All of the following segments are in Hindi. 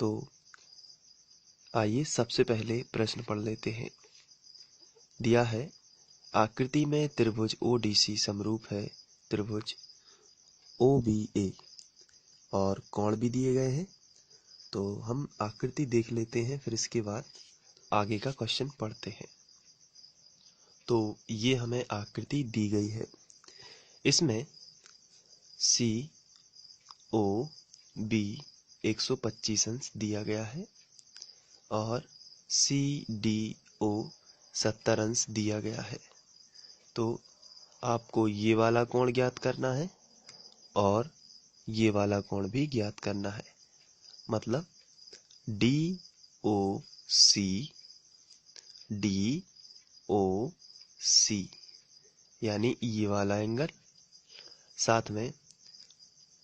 तो आइए सबसे पहले प्रश्न पढ़ लेते हैं। दिया है आकृति में त्रिभुज ODC समरूप है त्रिभुज OBA और कोण भी दिए गए हैं। तो हम आकृति देख लेते हैं, फिर इसके बाद आगे का क्वेश्चन पढ़ते हैं। तो ये हमें आकृति दी गई है। इसमें COB 125 अंश दिया गया है और CDO 70 अंश दिया गया है। तो आपको ये वाला कोण ज्ञात करना है और ये वाला कोण भी ज्ञात करना है। मतलब DOC यानी ये वाला एंगल, साथ में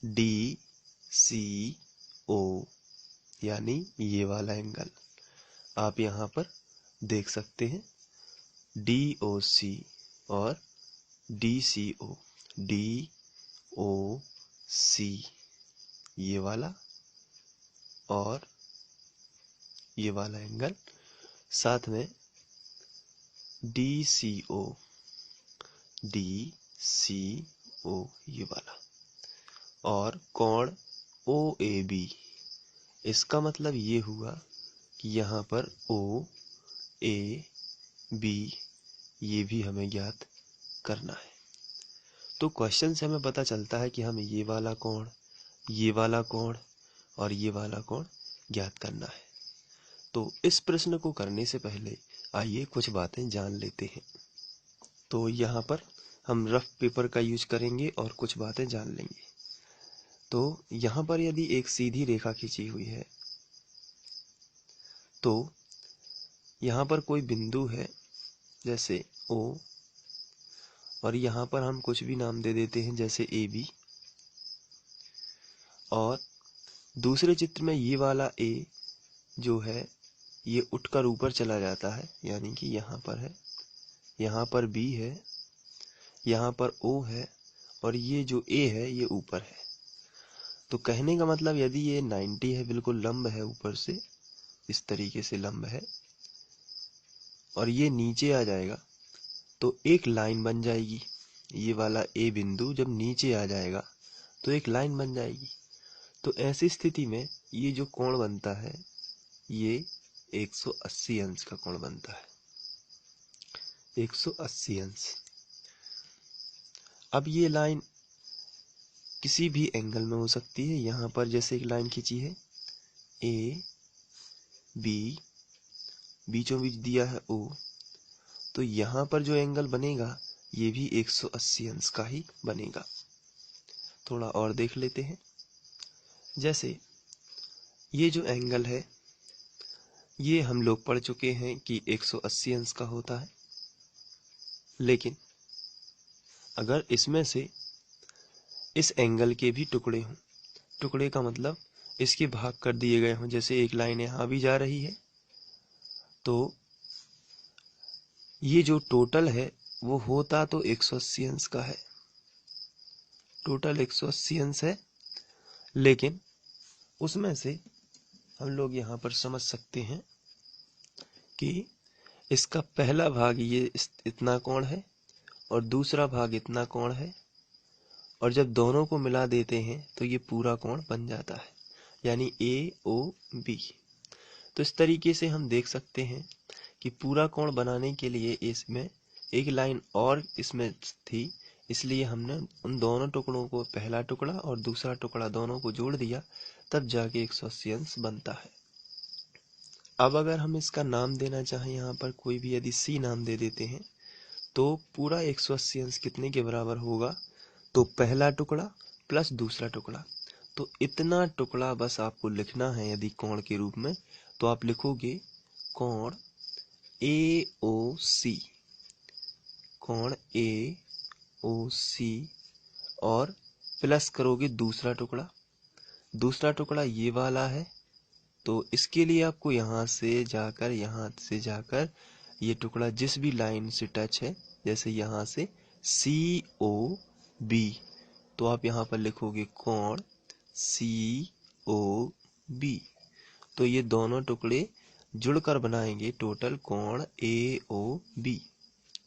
DCO यानी ये वाला एंगल। आप यहाँ पर देख सकते हैं DOC और DCO। DOC ये वाला और ये वाला एंगल, साथ में DCO ये वाला, और कोण OAB। इसका मतलब ये हुआ कि यहाँ पर OAB ये भी हमें ज्ञात करना है। तो क्वेश्चन से हमें पता चलता है कि हमें ये वाला कोण, ये वाला कोण और ये वाला कोण ज्ञात करना है। तो इस प्रश्न को करने से पहले आइए कुछ बातें जान लेते हैं। तो यहाँ पर हम रफ पेपर का यूज करेंगे और कुछ बातें जान लेंगे। तो यहाँ पर यदि एक सीधी रेखा खींची हुई है, तो यहाँ पर कोई बिंदु है जैसे O, और यहाँ पर हम कुछ भी नाम दे देते हैं जैसे AB, और दूसरे चित्र में ये वाला A जो है ये उठकर ऊपर चला जाता है, यानी कि यहाँ पर है, यहाँ पर B है, यहाँ पर O है और ये जो A है ये ऊपर है। तो कहने का मतलब यदि ये 90 है, बिल्कुल लंब है, ऊपर से इस तरीके से लंब है, और ये नीचे आ जाएगा तो एक लाइन बन जाएगी। ये वाला A बिंदु जब नीचे आ जाएगा तो एक लाइन बन जाएगी। तो ऐसी स्थिति में ये जो कोण बनता है ये 180 अंश का कोण बनता है, 180 अंश। अब ये लाइन किसी भी एंगल में हो सकती है। यहाँ पर जैसे एक लाइन खींची है AB, बीचों बीच दिया है O, तो यहाँ पर जो एंगल बनेगा ये भी 180 अंश का ही बनेगा। थोड़ा और देख लेते हैं। जैसे ये जो एंगल है ये हम लोग पढ़ चुके हैं कि 180 अंश का होता है, लेकिन अगर इसमें से इस एंगल के भी टुकड़े हों, टुकड़े का मतलब इसके भाग कर दिए गए हों, जैसे एक लाइन यहाँ भी जा रही है, तो ये जो टोटल है वो होता तो 180 अंश का है, टोटल 180 अंश है। लेकिन उसमें से हम लोग यहाँ पर समझ सकते हैं कि इसका पहला भाग ये इतना कोण है और दूसरा भाग इतना कोण है, और जब दोनों को मिला देते हैं तो ये पूरा कोण बन जाता है, यानी AOB। तो इस तरीके से हम देख सकते हैं कि पूरा कोण बनाने के लिए इसमें एक लाइन और इसमें थी, इसलिए हमने उन दोनों टुकड़ों को, पहला टुकड़ा और दूसरा टुकड़ा, दोनों को जोड़ दिया, तब जाके 180 अंश बनता है। अब अगर हम इसका नाम देना चाहें, यहाँ पर कोई भी यदि C नाम दे देते हैं, तो पूरा 180 अंश कितने के बराबर होगा? तो पहला टुकड़ा प्लस दूसरा टुकड़ा। तो इतना टुकड़ा बस आपको लिखना है। यदि कोण के रूप में तो आप लिखोगे कोण AOC, कोण AOC, और प्लस करोगे दूसरा टुकड़ा। दूसरा टुकड़ा ये वाला है, तो इसके लिए आपको यहाँ से जाकर ये टुकड़ा जिस भी लाइन से टच है, जैसे यहाँ से COB, तो आप यहाँ पर लिखोगे कोण COB। तो ये दोनों टुकड़े जुड़कर बनाएंगे टोटल कोण AOB,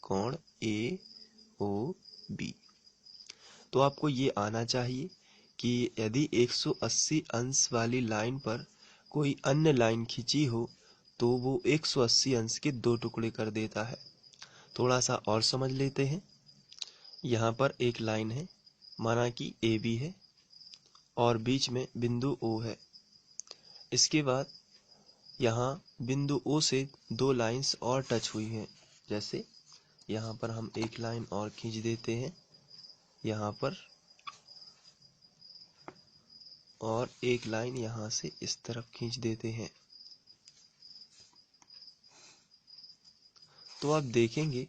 कोण AOB। तो आपको ये आना चाहिए कि यदि 180 अंश वाली लाइन पर कोई अन्य लाइन खींची हो तो वो 180 अंश के दो टुकड़े कर देता है। थोड़ा सा और समझ लेते हैं। यहाँ पर एक लाइन है, माना कि AB है और बीच में बिंदु O है। इसके बाद यहाँ बिंदु O से दो लाइंस और टच हुई हैं। जैसे यहाँ पर हम एक लाइन और खींच देते हैं यहाँ पर, और एक लाइन यहाँ से इस तरफ खींच देते हैं। तो आप देखेंगे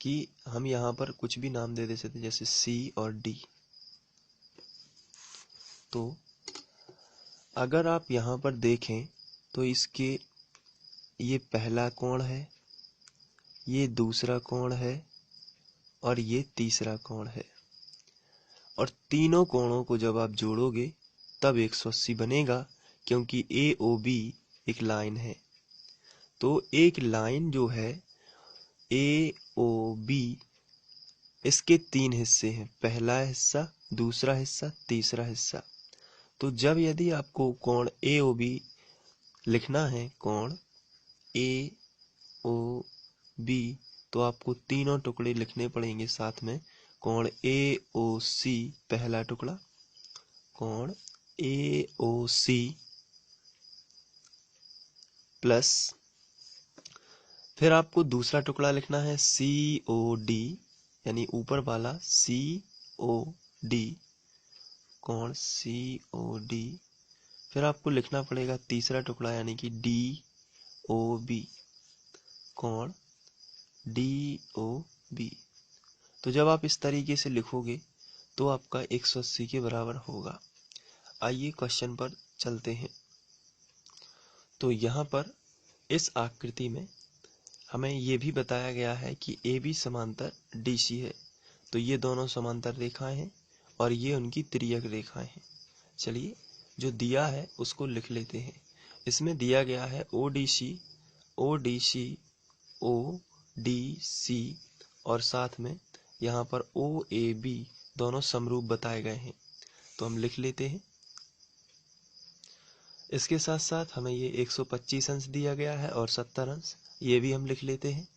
कि हम यहाँ पर कुछ भी नाम दे सकते हैं, जैसे C और D। तो अगर आप यहाँ पर देखें तो इसके ये पहला कोण है, ये दूसरा कोण है और ये तीसरा कोण है। और तीनों कोणों को जब आप जोड़ोगे तब 180 बनेगा, क्योंकि AOB एक लाइन है। तो एक लाइन जो है AOB, इसके तीन हिस्से हैं, पहला हिस्सा, दूसरा हिस्सा, तीसरा हिस्सा। तो जब यदि आपको कोण AOB लिखना है, कोण AOB, तो आपको तीनों टुकड़े लिखने पड़ेंगे साथ में। कोण AOC पहला टुकड़ा, कोण AOC प्लस फिर आपको दूसरा टुकड़ा लिखना है COD, यानी ऊपर वाला COD, कोण COD। फिर आपको लिखना पड़ेगा तीसरा टुकड़ा यानी कि DOB, कोण DOB। तो जब आप इस तरीके से लिखोगे तो आपका 180 के बराबर होगा। आइए क्वेश्चन पर चलते हैं। तो यहाँ पर इस आकृति में हमें ये भी बताया गया है कि AB समांतर DC है। तो ये दोनों समांतर रेखाएं हैं और ये उनकी तिर्यक रेखाएं हैं। चलिए जो दिया है उसको लिख लेते हैं। इसमें दिया गया है ODC, ODC, ODC और साथ में यहाँ पर OAB दोनों समरूप बताए गए हैं। तो हम लिख लेते हैं। इसके साथ साथ हमें ये 125 अंश दिया गया है और 70 अंश, ये भी हम लिख लेते हैं।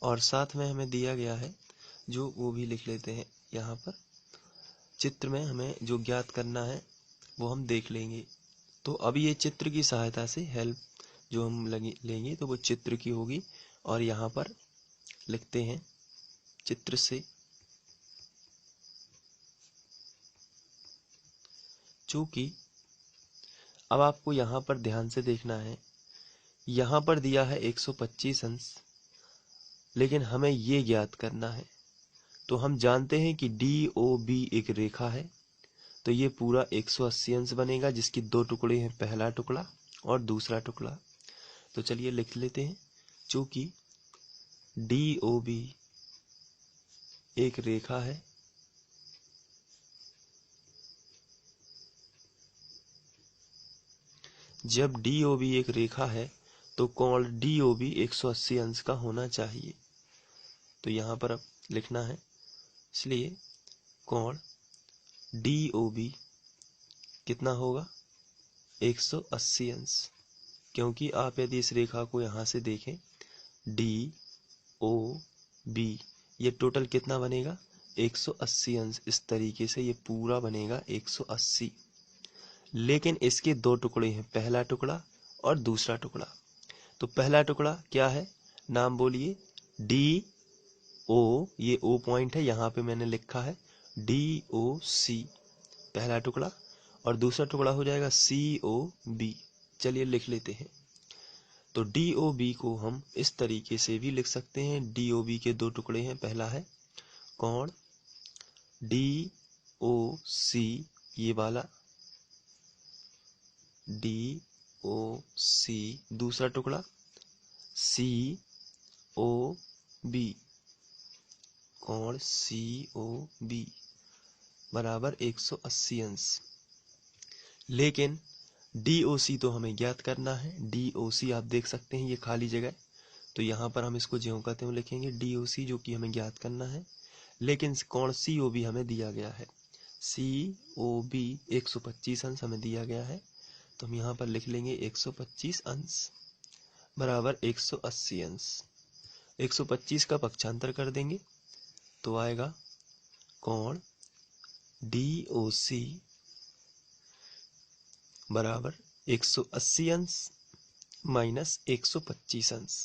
और साथ में हमें दिया गया है जो, वो भी लिख लेते हैं। यहाँ पर चित्र में हमें जो ज्ञात करना है वो हम देख लेंगे। तो अब ये चित्र की सहायता से हेल्प जो हम लेंगे तो वो चित्र की होगी। और यहाँ पर लिखते हैं चित्र से, चूंकि अब आपको यहाँ पर ध्यान से देखना है। यहाँ पर दिया है 125 अंश, लेकिन हमें ये ज्ञात करना है। तो हम जानते हैं कि DOB एक रेखा है, तो ये पूरा 180 अंश बनेगा, जिसकी दो टुकड़े हैं, पहला टुकड़ा और दूसरा टुकड़ा। तो चलिए लिख लेते हैं। चूंकि DOB एक रेखा है, जब DOB एक रेखा है तो कोण DOB 180 अंश का होना चाहिए। तो यहाँ पर अब लिखना है, इसलिए कोण DOB कितना होगा, 180 अंश। क्योंकि आप यदि इस रेखा को यहाँ से देखें, DOB ये टोटल कितना बनेगा, 180 अंश। इस तरीके से ये पूरा बनेगा 180। लेकिन इसके दो टुकड़े हैं, पहला टुकड़ा और दूसरा टुकड़ा। तो पहला टुकड़ा क्या है, नाम बोलिए, DO, ये O पॉइंट है, यहाँ पे मैंने लिखा है DOC पहला टुकड़ा, और दूसरा टुकड़ा हो जाएगा COB। चलिए लिख लेते हैं। तो DOB को हम इस तरीके से भी लिख सकते हैं। DOB के दो टुकड़े हैं, पहला है कोण DOC, ये वाला DOC, दूसरा टुकड़ा COB, कोण COB बराबर 180 अंश। लेकिन DOC तो हमें ज्ञात करना है। DOC आप देख सकते हैं ये खाली जगह, तो यहाँ पर हम इसको ज्यों का त्यों लिखेंगे DOC, जो कि हमें ज्ञात करना है। लेकिन कोण COB हमें दिया गया है। COB 125 अंश हमें दिया गया है, तो हम यहाँ पर लिख लेंगे 125 अंश बराबर 180 अंश। 125 का पक्षांतर कर देंगे तो आएगा कोण DOC बराबर 180 अंश माइनस 125 अंश।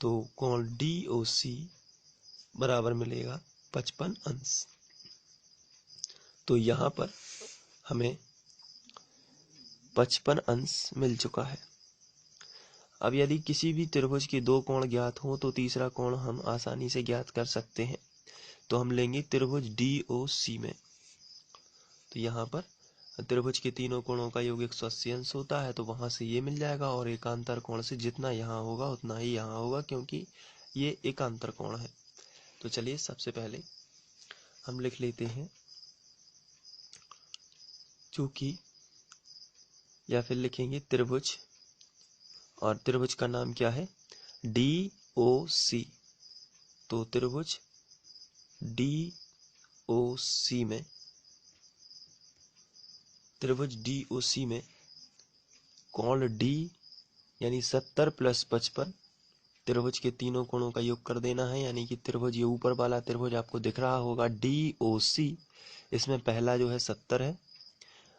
तो कोण DOC बराबर मिलेगा 55 अंश। तो यहाँ पर हमें 55 अंश मिल चुका है। अब यदि किसी भी त्रिभुज के दो कोण ज्ञात हो तो तीसरा कोण हम आसानी से ज्ञात कर सकते हैं। तो हम लेंगे त्रिभुज DOC में, तो यहाँ पर त्रिभुज के तीनों कोणों का योग 180 अंश होता है, तो वहां से ये मिल जाएगा, और एकांतर कोण से जितना यहाँ होगा उतना ही यहाँ होगा, क्योंकि ये एकांतर कोण है। तो चलिए सबसे पहले हम लिख लेते हैं, चूंकि या फिर लिखेंगे त्रिभुज, और त्रिभुज का नाम क्या है DOC। तो त्रिभुज DOC में, त्रिभुज DOC में कोण D यानी 70 प्लस 55 त्रिभुज के तीनों कोणों का योग कर देना है। यानी कि त्रिभुज, ये ऊपर वाला त्रिभुज आपको दिख रहा होगा DOC, इसमें पहला जो है 70 है,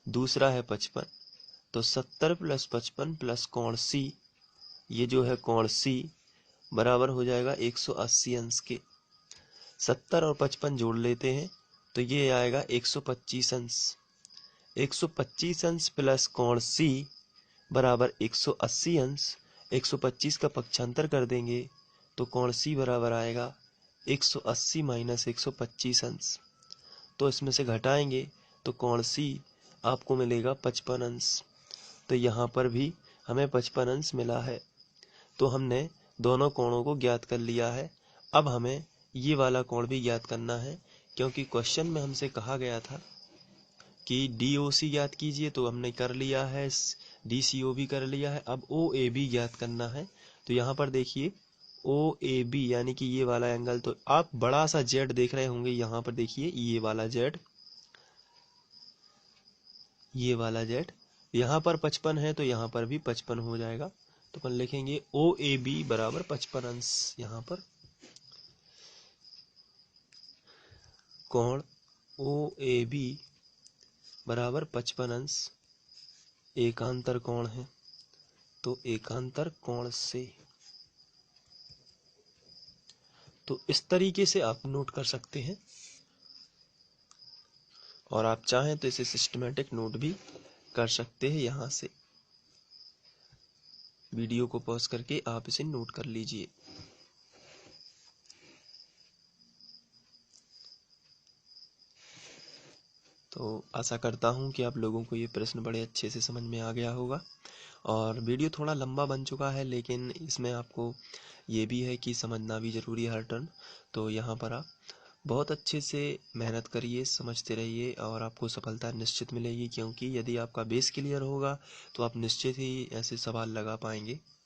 दूसरा है 55, तो 70 प्लस 55 प्लस कोण C, ये जो है कोण C बराबर हो जाएगा 180 अंश के। 70 और 55 जोड़ लेते हैं तो ये आएगा 125 अंश। 125 अंश प्लस कोण C बराबर 180 अंश। 125 का पक्षांतर कर देंगे तो कोण C बराबर आएगा 180 माइनस 125 अंश। तो इसमें से घटाएंगे तो कोण C आपको मिलेगा 55 अंश। तो यहाँ पर भी हमें 55 अंश मिला है। तो हमने दोनों कोणों को ज्ञात कर लिया है। अब हमें ये वाला कोण भी ज्ञात करना है, क्योंकि क्वेश्चन में हमसे कहा गया था कि DOC ज्ञात कीजिए, तो हमने कर लिया है, DCO भी कर लिया है। अब OAB ज्ञात करना है। तो यहाँ पर देखिए OAB यानी कि ये वाला एंगल, तो आप बड़ा सा Z देख रहे होंगे, यहाँ पर देखिए ये वाला Z, ये वाला Z, यहाँ पर 55 है तो यहाँ पर भी 55 हो जाएगा। तो अपन लिखेंगे OAB बराबर 55 अंश। यहाँ पर कोण OAB बराबर 55 अंश एकांतर कोण है, तो एकांतर कोण से, तो इस तरीके से आप नोट कर सकते हैं, और आप चाहें तो इसे सिस्टमेटिक नोट भी कर सकते हैं। यहाँ से वीडियो को पॉज करके आप इसे नोट कर लीजिए। तो आशा करता हूँ कि आप लोगों को ये प्रश्न बड़े अच्छे से समझ में आ गया होगा। और वीडियो थोड़ा लंबा बन चुका है, लेकिन इसमें आपको ये भी है कि समझना भी ज़रूरी है हर टर्न। तो यहाँ पर आप बहुत अच्छे से मेहनत करिए, समझते रहिए, और आपको सफलता निश्चित मिलेगी, क्योंकि यदि आपका बेस क्लियर होगा तो आप निश्चित ही ऐसे सवाल लगा पाएंगे।